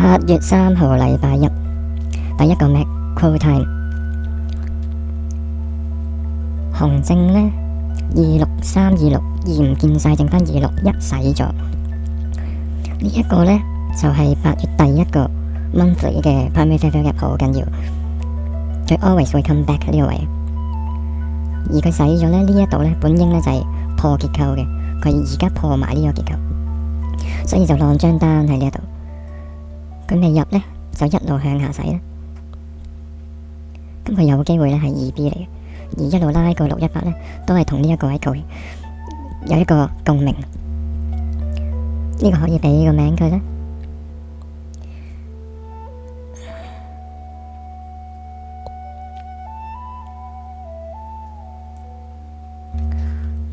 8月3號禮拜一，第一個 macro time，紅證呢26326唔見晒，剩翻261洗咗。呢一個呢就係8月第一個 monthly 嘅 primary fair value gap，好緊要，佢 always 會 come back 呢個位，而佢洗咗呢一度呢本應呢就係破結構嘅，佢而家破埋呢個結構，所以就晾張單喺呢一度。佢未入呢，就一路向下洗啦。咁佢有機會呢係2B 嚟嘅，而一路拉過618呢，都係同呢一個位有一個共鳴。呢個可以俾個名佢啦。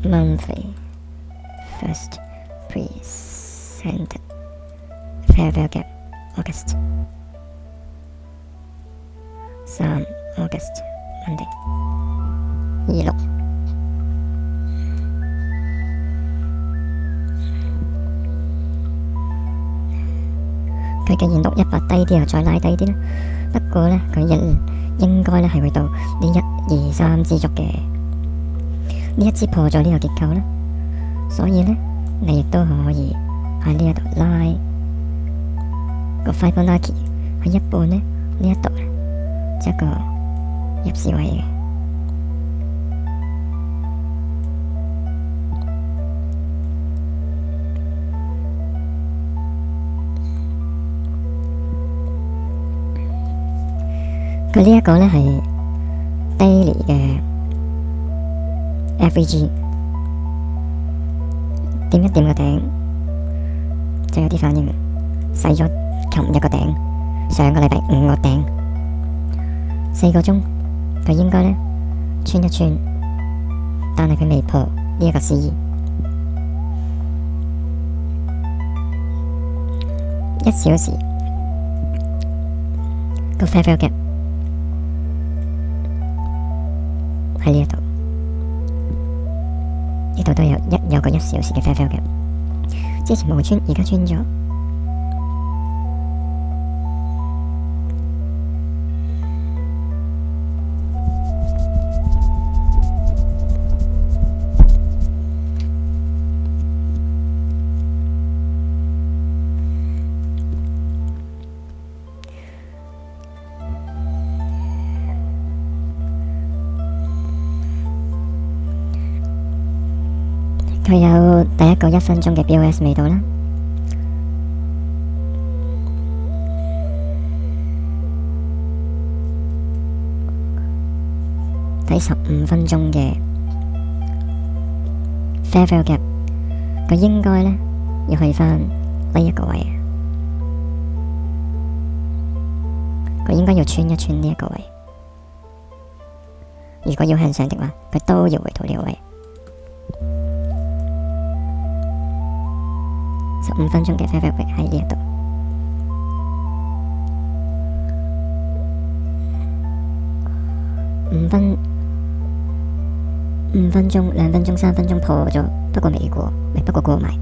Monthly first presented fair value gap August 3 August Monday 26。佢既然618低啲，又再拉低啲啦。不過呢，佢應該呢係會到呢1、2、3支燭嘅。呢一支破咗呢個結構啦，所以呢，你亦都可以喺呢一度拉個 Fibonacci 喺一半呢，呢一度呢，一個入市位嘅。佢呢一個呢係 daily 嘅 FVG， 點一點個頂就有啲反應，洗咗琴日個頂，上個禮拜5個頂，4個鐘佢應該呢穿一穿，但係佢未破呢一個 CE。1小時個 fair value gap喺呢一度，呢度都有個1小時嘅 fair value gap，之前冇穿，而家穿咗。佢有第一個1分鐘嘅 BOS 未到啦，第15分鐘嘅 fair value gap， 佢應該呢要去返呢一個位，佢應該要穿一穿呢一個位。如果要向上的話，佢都要回到呢個位。15分鐘嘅 fair value gap 喺呢一度，5分鐘、2分鐘、3分鐘破咗，不過未過，不過過埋。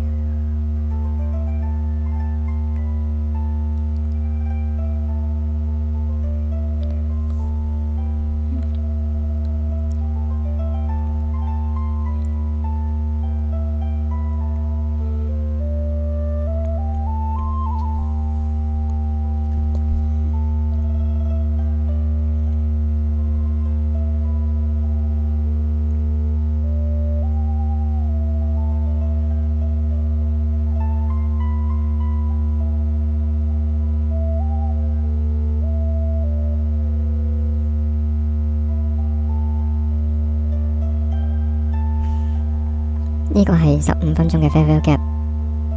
呢個係15分鐘嘅 fair value gap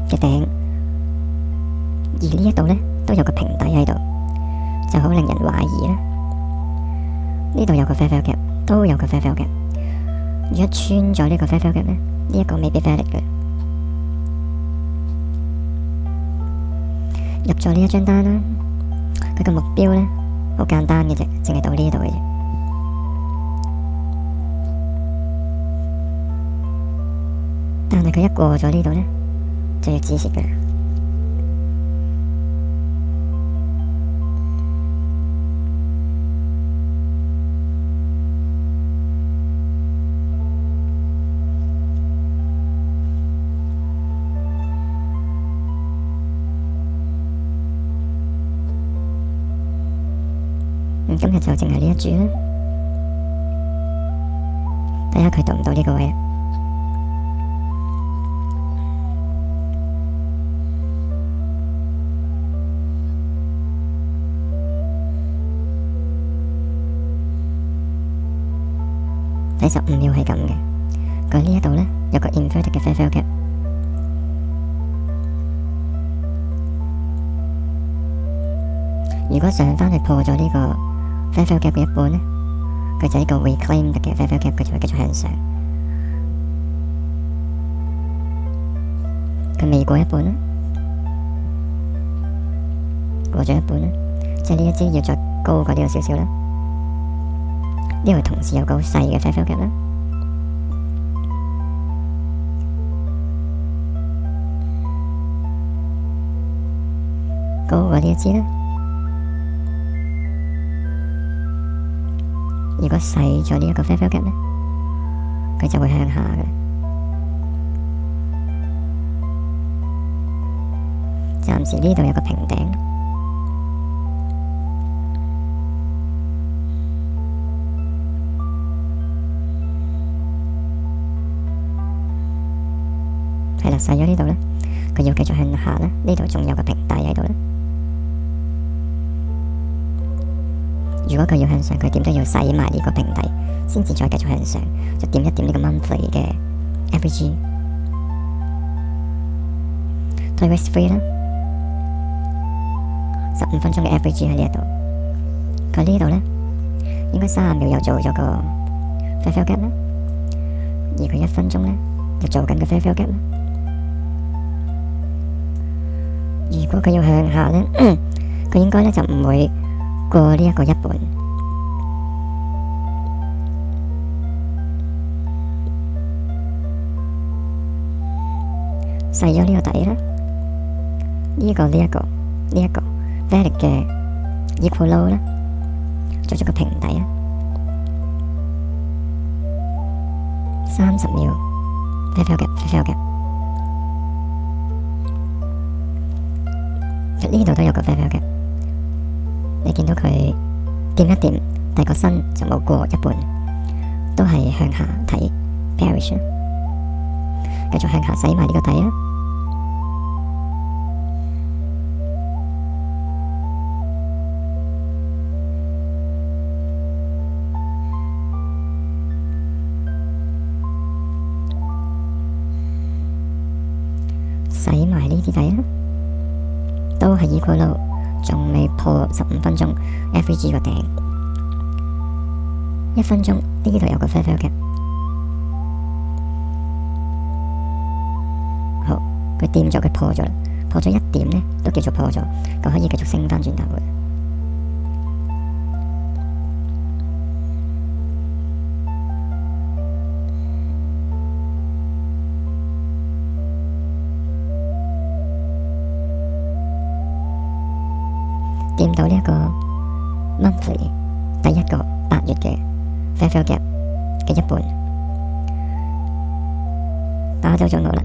嘅頂，而呢一度呢都有個平底喺度，就好令人懷疑啦。呢度有個 fair value gap， 都有個 fair value gap。如果穿咗呢個 fair value gap 呢，呢一個未必 valid 嘅。入咗呢一張單啦，佢個目標呢好簡單嘅啫，淨係到呢度嘅啫。但係佢一過咗呢度呢，就要止蝕嘅。今日就淨係呢一注啦，睇下佢到唔到呢個位。第15秒係咁嘅，佢呢一度呢，有個 inverted 嘅 fair value gap。如果上返去破咗呢個 fair value gap 嘅一半呢，佢就呢個 reclaim 嘅 fair value gap，佢就會繼續向上。佢未過一半啦，過咗一半啦，即係呢一支要再高過呢個少少啦。呢度同時有個好細嘅 fair value gap 啦，高過呢一支啦。如果細咗呢一個 fair value gap 呢，佢就會向下嘅。暫時呢度有個平頂，係啦，細咗呢度呢，佢要繼續向下啦。呢度仲有個平底喺度啦。如果佢要向上，佢點都要洗埋呢個平底，先至再繼續向上，就點一點呢個 monthly 嘅 average。退 risk free 啦，15分鐘嘅 average 喺呢一度。佢呢度呢，應該30秒又做咗個 fair value gap 啦，而佢1分鐘呢，就做緊個 fair value gap 啦。如果佢要向下呢，佢應該呢就唔會過呢一個一半，細咗呢個底啦，呢一個 valid 嘅 equal low 啦，做咗個平底啊，30秒 fair value gap，呢度都有個 fair value gap。你見到佢掂一掂，但係個身就冇過一半，都係向下睇 bearish， 繼續向下洗埋呢個底啦。洗埋呢啲底啦，都係equal low。仲未破15分鐘 average 個頂，1分鐘呢度有個 fair value gap。好，佢掂咗，佢破咗啦，破咗1點呢，都叫做破咗，咁可以繼續升翻轉頭嘅。掂到呢一個 monthly 第一個8月嘅 fair value gap 嘅一半，打走咗我啦。